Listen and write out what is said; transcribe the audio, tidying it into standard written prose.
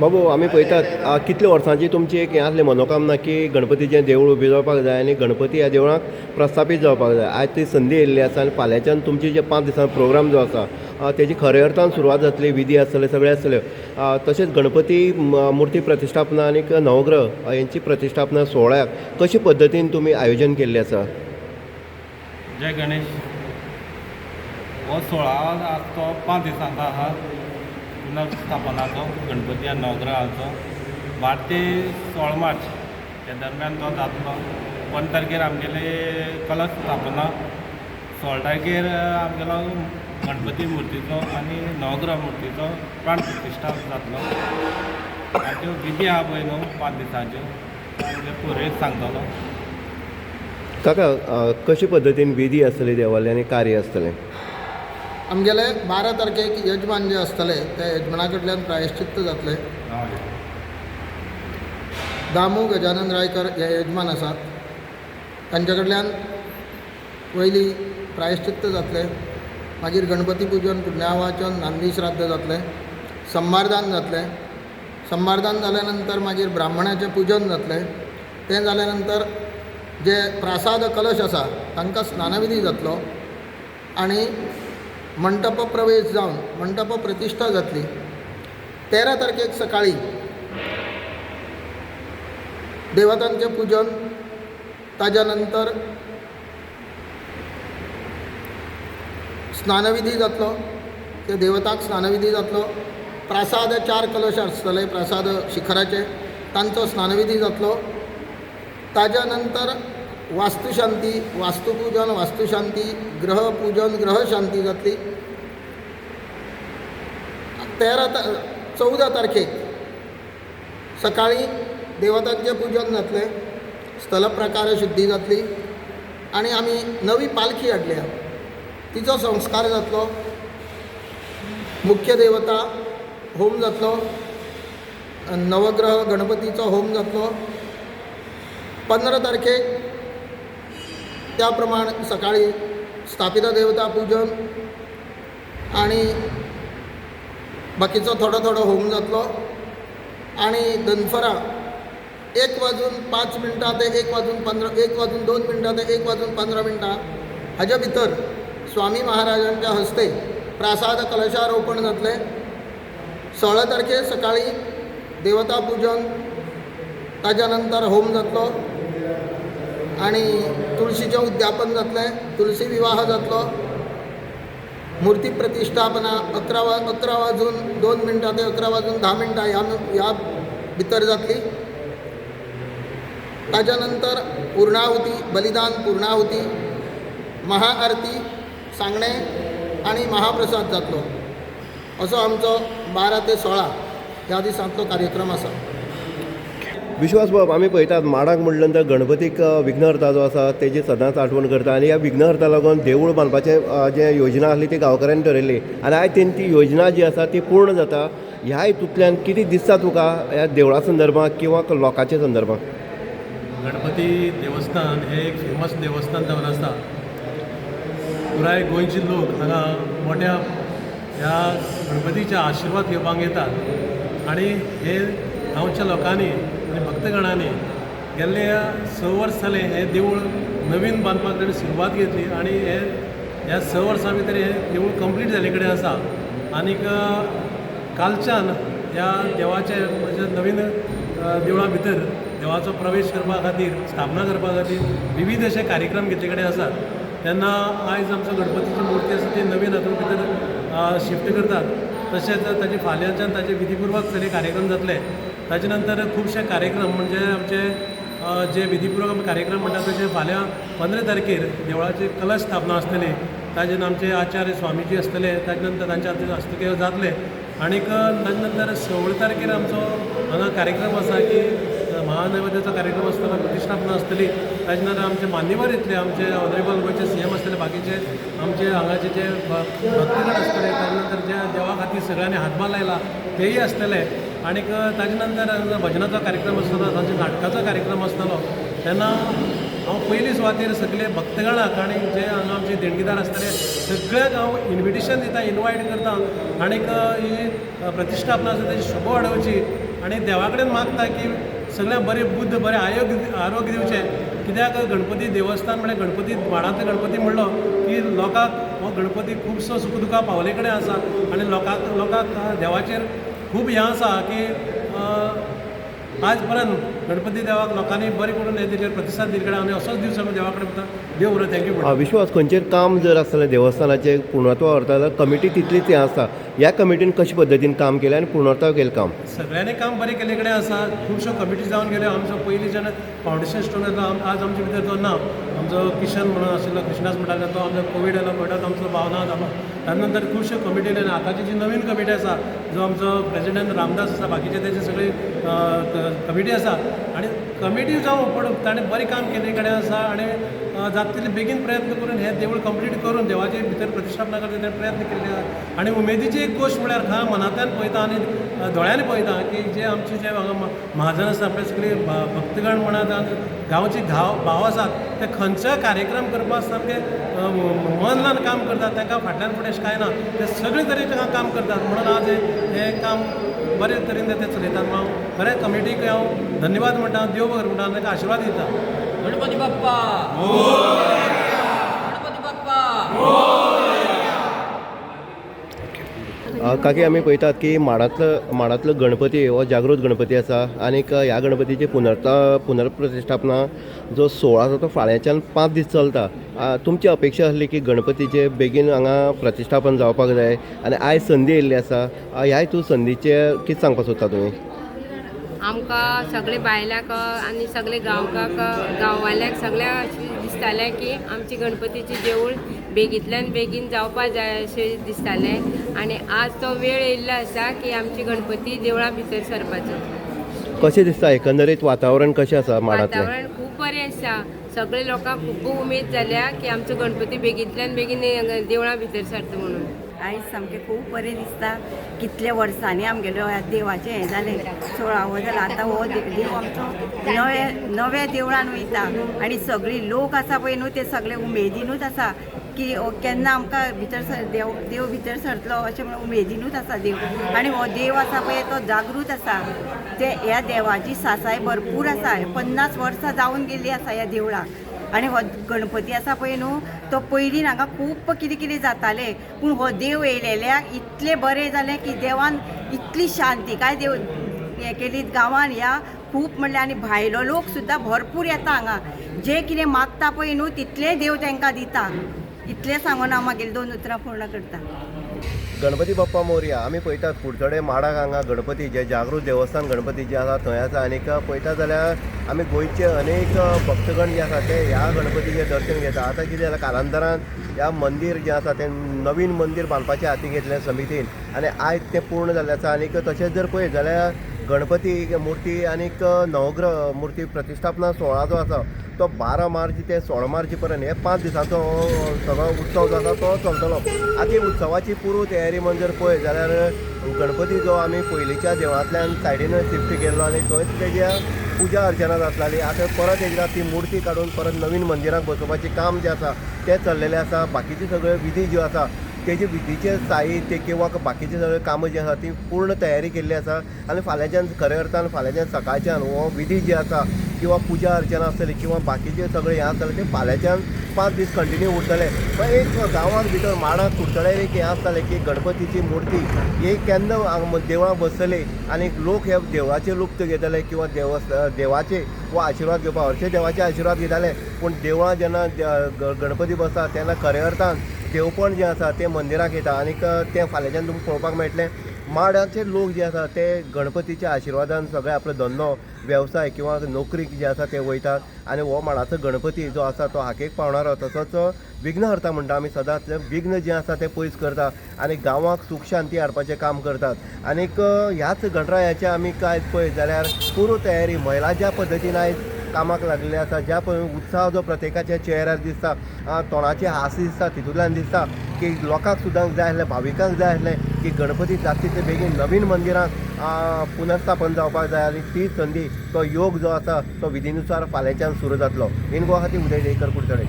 बाबू आमी पळयतात कितले वर्सांची तुमची एक हें आसली मनोकामना की गणपतीचें देवूळ उबी जावपाक जाय आनी गणपती ह्या देवळाक प्रस्थापीत जावपाक जाय. आयज ती संदी येयल्ली आसा आनी फाल्यांच्यान तुमची जे 5 दिसां प्रोग्राम जो आसा तेजी खऱ्या अर्थान सुरवात जातली, विधी आसतले सगळे आसतले. तशेंच गणपती मुर्ती प्रतिश्ठापना आनी नवग्रह हेंची प्रतिश्ठापना सोहळ्याक कशे पद्दतीन तुमी आयोजन केल्लें आसा? जय गणेश. हो सोहळा आसा तो 5 दिसांचो आसा. पुनर्स्थापनाचो गणपती आनी नवग्रहाचो 12 ते 16 मार्च ह्या दरम्यान तो जातलो. 1 तारखेर आमगेले कलश स्थापना, 16 तारखेर आमगेलो गणपती मुर्तीचो आनी नवग्रह मुर्तीचो प्राण प्रतिश्ठा जातलो. आनी त्यो विधी आहा पळय न्हू 5 दिसांच्यो आमगे पुरोहीत सांगतलो. काका कशे पद्दतीन विधी आसतली देवाली आनी कार्य आसतलें? आमगेले 12 तारखेक यजमान जे आसतले त्या यजमाना कडल्यान प्रायश्चित्त जातले. दामू गजानन रायकर हे यजमान आसात, तांचे कडल्यान पयलीं प्रायश्चित्त जातले. मागीर गणपती पुजन, पुण्यावाचन, नांदी श्राद्ध जातलें, संबारदान जातलें. संबारदान जाल्या नंतर मागीर ब्राह्मणाचें पुजन जातलें. तें जाल्या नंतर जे प्रासाद कलश आसा तांकां स्नानविधी जातलो आनी मंटप प्रवेश जावन मंटप प्रतिश्ठा जातली. 13 तारखेक सकाळी देवतांचें पुजन, ताज्या नंतर स्नानविधी जातलो. ते देवताक स्नानविधी जातलो. प्रासाद 4 कलश आसतले प्रासाद शिखराचे, तांचो स्नानविधी जातलो. ताज्या नंतर वास्तुशांती, वास्तुपूजन, वास्तुशांती, ग्रहपूजन, ग्रहशांती जातली. 14 तारखेक सकाळी देवतांचें पुजन जातलें, स्थलप्रकार शुद्धी जातली आनी आमी नवी पालखी हाडल्या तिचो संस्कार जातलो. मुख्य देवता होम जातलो, नवग्रह गणपतीचो होम जातलो. 15 तारखेक त्या प्रमाण सकाळी स्थापित देवता पूजन आनी बाकीचो थोडो थोडो होम जातलो. आनी दनफरां 1:05 ते 1:02 ते 1:15 हाच्या भितर स्वामी महाराजांच्या हस्ते प्रासाद कलशारोपण जातलें. 16 तारखेर सकाळी देवता पूजन, ताज्या नंतर होम जातलो आनी तुळशीचें उद्यापन जातलें. तुळशी विवाह जातलो. मुर्ती प्रतिश्ठापना 11:02 ते 11:10 ह्या भितर जातली. ताज्या नंतर पूर्णाहुती, बलिदान पूर्णाहुती, महाआरती, सांगणें आनी महाप्रसाद जातलो. असो आमचो 12 ते 16 ह्या दिसांतलो कार्यक्रम आसा. विश्वास बाब आमी पळयतात माडाक म्हणले नंतर गणपतीक विघ्नहर्ता जो आसा तेजी सदांच आठवण करता आनी ह्या विघ्नहर्ता लागून देवूळ बांदपाचें जे योजना आसली ती गांवकाऱ्यांनी ठरयल्ली आनी आयज तेणी ती योजना जी आसा ती पूर्ण जाता. ह्या हितूंतल्यान कितें दिसता तुका ह्या देवळा संदर्भांत किंवा लोकांच्या संदर्भांत? गणपती देवस्थान हे एक फेमस देवस्थान जावन आसा. पुराय गोंयचे लोक हांगा मोठ्या ह्या गणपतीचे आशिर्वाद घेवपाक येतात आनी हे गांवच्या लोकांनी आनी भक्तगणांनी गेल्ले 6 वर्स जाले हे देवूळ नवीन बांदपाक ताणें सुरवात घेतली आनी ह्या 6 वर्सां भितर हे देवूळ कंप्लीट जाले कडेन आसा. आनीक कालच्यान ह्या देवाचे म्हणजे नवीन देवळा भितर देवाचो प्रवेश करपा खातीर, स्थापना करपा खातीर विविध अशे कार्यक्रम घेतले कडेन आसात. तेन्ना आयज आमचो गणपतीची मुर्ती आसा ती नवीन हातूंत भितर शिफ्ट करतात. तशेंच ताजे फाल्यांच्यान ताजे विधीपूर्वक सगळे कार्यक्रम जातले. ताजे नंतर खुबशे कार्यक्रम म्हणजे आमचे जे विधीपूर्वक कार्यक्रम म्हणटा तशें फाल्यां 15 तारखेर देवळाची कलश स्थापना आसतली. ताजेन आमचे आचार्य स्वामीजी आसतले, ताजे नंतर तांच्या हस्तुके जातले. आनीक ताजे नंतर 16 तारखेर आमचो हांगा कार्यक्रम आसा की महानैवेद्याचो कार्यक्रम आसतलो, प्रतिश्ठापना आसतली. ताजे नंतर आमचे मान्यवर येतले, आमचे ऑनरेबल गोंयचे CM आसतले, बाकीचे आमचे हांगाचे जे भक्तगण आसतले, ताजे नंतर जे देवा खातीर सगळ्यांनी हातभार लायला तेही आसतले. आनीक ताजे नंतर भजनाचो कार्यक्रम आसतलो, तांचे नाटकाचो कार्यक्रम आसतलो. तेन्ना हांव पयली सुवातेर सगळे भक्तगणाक आनी जे हांगा आमचे देणगीदार आसतले सगळ्यांक हांव इन्विटेशन दिता, इनवायट करता. आनीक ही प्रतिश्ठापना आसा तेजी शोभा वाडोवची आनी देवा कडेन मागता की सगळ्यांक बरें बुद्ध बरें आरोग्य दिवचें कित्याक गणपती देवस्थान म्हळ्यार गणपती माडांतलो गणपती म्हणलो की लोकांक हो गणपती खुबसो सुख दुखां पावले कडेन आसा आनी लोकांक देवाचेर खूब हें आसा की आज पर्यंत गणपती देवाक लोकांनी बरें करून तेजेर प्रतिसाद दिले कडेन आनी असोच दीस आमी देवा कडेन वता देव बरो थँक्यू म्हणटा विश्वास खंयचेर काम जर आसलें देवस्थानाचें पूर्णत्व व्हरता जाल्यार कमिटी तितलीच हें आसता. ह्या कमिटीन कशे पद्दतीन काम केलें आनी पूर्णत्व केलें काम? सगळ्यांनी काम बरें केले कडेन आसा. खुबश्यो कमिटी जावन गेल्यो. आमचो पयलीं जेन्ना फावंडेशन स्टोन येता आज आमचे भितर तो ना. आमचो किशन म्हणून आशिल्लो कृष्णास म्हणटाले तो आमचो कोवीड आयलो कोविडाक आमचो भावना जालो. ताजे नंतर खुबश्यो कमिटी आनी आतांची जी नवीन कमिटी आसा जो आमचो प्रेसिडेंट रामदास आसा बाकीचे तेजे सगळी कमिटी आसा आनी कमिटी जावं पूण ताणें बरें काम केले कडेन आसा आनी जाता तितले बेगीन प्रयत्न करून हें देवूळ कंप्लीट करून देवाचे भितर प्रतिश्ठापना करता तेणें प्रयत्न केले आसा. आनी उमेदीची एक गोश्ट म्हळ्यार हांगा मनांतल्यान पळयता आनी दोळ्यांनी पळयता की जे आमचे जे हांगा महाजन आसा आपले सगळे भक्तगण म्हणा जावं गांवचे भाव आसात ते खंयचोय कार्यक्रम करपाक सामके मन लावन काम करतात. तांकां फाटल्यान फुडें अशें कांय ना. ते सगळे तरेचें काम करतात म्हणून आज हें काम बरे तरेन ते चलयतात. हांव खरें कमिटीक हांव धन्यवाद म्हणटा देव बरें म्हणटा आनी ताका आशिर्वाद दिता. गणपती बाप्पा गणपती बाप्पा काकी आमी पळयतात की माडांतलो गणपती हो जागृत गणपती आसा आनीक ह्या गणपतीची पुनर्प्रतिश्ठापना जो सोहळा आसा तो फाल्यांच्यान 5 दीस चलता. तुमची अपेक्षा आसली की गणपतीचे बेगीन हांगा प्रतिश्ठापन जावपाक जाय आनी आयज संदी येयल्ली आसा. ह्या हितून संदीचे कितें सांगपाक सोदता तुमी? आमकां सगळे बायलांक आनी सगळे गांववाल्यांक सगळ्यांक दिसतालें की आमची गणपतीची देवूळ बेगींतल्यान बेगीन जावपा जाय अशें दिसतालें आनी आज तो वेळ येयल्लो आसा की आमची गणपती देवळा भितर सरपाचो. कशें दिसता एकंदरीत वातावरण कशें आसा माडांतलें? वातावरण खूब बरें आसा. सगळे लोकांक खूब उमेद जाल्या की आमचो गणपती बेगींतल्यान बेगीन देवळा भितर सरता म्हणून. आयज सामकें खूब बरें दिसता. कितल्या वर्सांनी आमगेलो देवाचें हें जालें 16वो जालें. आतां हो देव आमचो नव्या देवळान वयता आनी सगळीं लोक आसा पळय न्हू ते सगळे उमेदीनूच आसा की केन्ना आमकां भितर देव भितर सरतलो अशें म्हणून उमेदीनूच आसा देव. आनी हो देव आसा पळय तो जागृत आसा. ते ह्या देवाची सासाय भरपूर आसा. 50 वर्सां जावन गेल्लीं आसा ह्या देवळाक. आनी हो गणपती आसा पळय न्हू तो पयलीं हांगा खूब कितें कितें जातालें पूण हो देव येयलेल्याक इतलें बरें जालें की देवान इतली शांतीकाय देव हें केली गांवान. ह्या खूब म्हणल्यार आनी भायलो लोक सुद्दां भरपूर येता हांगा. जे कितें मागता पळय न्हू तितलें देव तांकां दिता. इतलें सांगून हांव मागीर 2 उतरां पूर्ण करता. गणपती बाप्पा मोरया. आमी पळयतात कुडचडे माडाक हांगा गणपती जे जागृत देवस्थान गणपती जे आसा थंय आसा. आनीक पळयता जाल्यार आमी गोंयचे अनेक भक्तगण जे आसा ते ह्या गणपतीचें दर्शन घेता. आतां कितें जालां कालांतरान ह्या मंदीर जें आसा तें नवीन मंदीर बांदपाचें हाती घेतलें समितीन आनी आयज तें पूर्ण जाल्लें आसा. आनीक तशेंच जर पळयत जाल्यार गणपती मुर्ती आनीक नवग्रह मुर्ती प्रतिश्ठापना सोहळा जो आसा तो 12 मार्च ते 16 मार्च पर्यंत हे 5 दिसांचो सगळो उत्सव जो आसा तो चलतलो. आतां उत्सवाची पुर्व तयारी म्हणून जर पळयत जाल्यार गणपती जो आमी पयलींच्या देवळांतल्यान सायडीन शिफ्ट केल्लो आनी थंयच तेज्या पुजा अर्चना जाताली. आतां परत एकदां ती मुर्ती काडून परत नवीन मंदिराक बसोवपाचें काम जें आसा तें चल्लेलें आसा. बाकीचे सगळे विधी ज्यो आसा तेजे विधीचे साहित्य किंवा बाकीचे सगळे कामां जी आसा ती पूर्ण तयारी केल्ली आसा. आनी फाल्यांच्यान खऱ्या अर्थान फाल्यांच्यान सकाळच्यान हो विधी जी आसा किंवा पुजा अर्चना आसतली किंवा बाकीचे सगळे हें आसतलें ते फाल्यांच्यान 5 दीस कंटिन्यू उरतले. पण एक गांवांत भितर माडाक कुडचड्यार एक हें आसतालें की गणपतीची मुर्ती ही केन्ना देवळां बसतली आनी लोक हे देवळाचे लुप्त घेतले किंवा देवाचे वा आशिर्वाद घेवपाक हरशे देवाचे आशिर्वाद घेताले. पूण देवळां जेन्ना गणपती बसता तेन्ना खऱ्या अर्थान देवपण जें आसा तें मंदिराक येता. आनीक तें फाल्यांच्यान तुमकां पळोवपाक मेळटलें. माडाचे लोक जे आसा ते गणपतीच्या आशिर्वादान सगळे आपलो धंदो वेवसाय किंवा नोकरीक जे आसा ते वयतात. आनी हो माडाचो गणपती जो आसा तो हाकेक पावणारो तसोच विघ्नहर्ता म्हणटा आमी सदांच विघ्न जें आसा तें पयस करता आनी गांवांक सुख शांती हाडपाचें काम करतात. आनीक ह्याच गणरायाचे आमी काय पळयत जाल्यार पुर्व तयारी महिला ज्या पद्दतीन आयज कामाक लागलेले आसा ज्या उत्साह जो प्रत्येकाच्या चेहऱ्यार दिसता तोंडाचे हास्य दिसता तितूंतल्यान दिसता की लोकांक सुद्दां जाय आसलें भाविकांक जाय आसलें की गणपती जाता तितले बेगीन नवीन मंदिरांक पुनर्स्थापन जावपाक जाय. आनी ती संदी तो योग जो आसा तो विधीनुसार फाल्यांच्यान सुरू जातलो. इन गोवा खातीर उदय जयकर कुडचडे.